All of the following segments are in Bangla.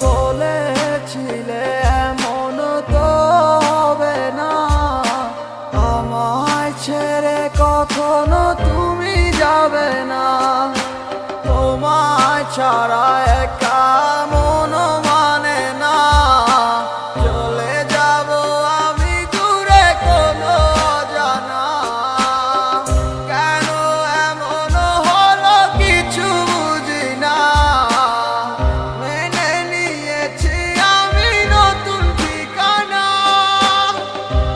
বলেছিলে এমন তো হবে না, আমায় ছেড়ে কখনো তুমি যাবে না। তোমায় ছাড়া একা মন মানে না, চলে যাব আমি দূরে কোনো অজানা। কেন এমন হলো কিছু বুঝি না, মেনে নিয়েছি আমি নতুন ঠিকানা।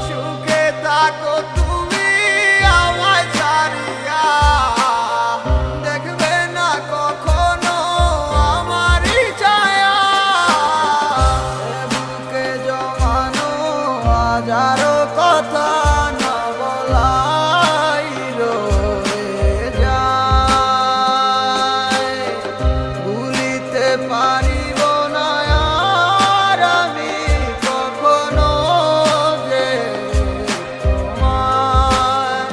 সুখে থাকো তুমি আমায় ছাড়িয়া, দেখবে না কখনো আমারই ছায়া। বুকে জমানো হাজারো কথা না বলাই রয়ে যায়, ভুলিতে পারিব না আর আমি কখনো যে তোমায়।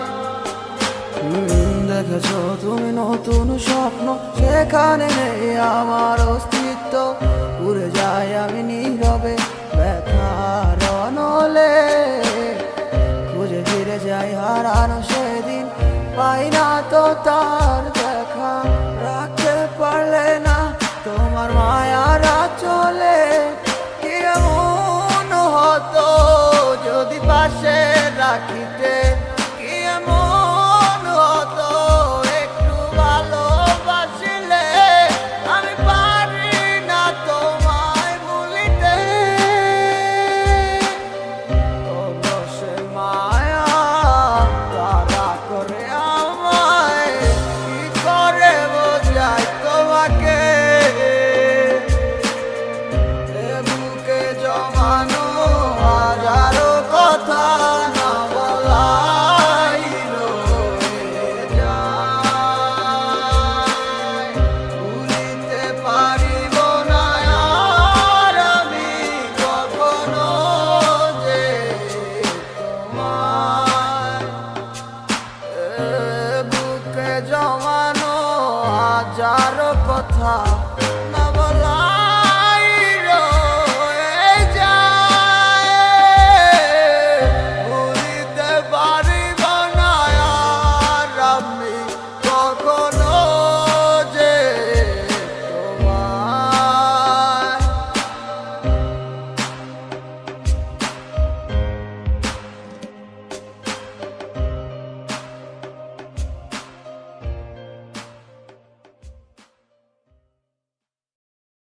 দেখেছো তুমি নতুন স্বপ্ন, সেখানে নেই আমার অস্তিত্ব। উড়ে যাই আমি নীরবে ব্যথার অনলে, খুঁজে ফিরে যাই হারানো সেদিন, পাই না তো তার দেখা। রাখতে পারলে না তোমার মায়ার আঁচলে, কি এমন হতো যদি পাশে রাখিতে, কি এমন হতো একটু ভালোবাসিলে। আমি পারি না তোমায় ভুলিতে, সে মায়া তারা করে আমায়, কি করে বোঝাই তোমাকে। বুকে জমানো হাজারো কথা না বলাই রয়ে যায়, ভুলিতে পারিব না আর আমি কখনো যে তোমায়। বুকে জমানো হাজারো কথা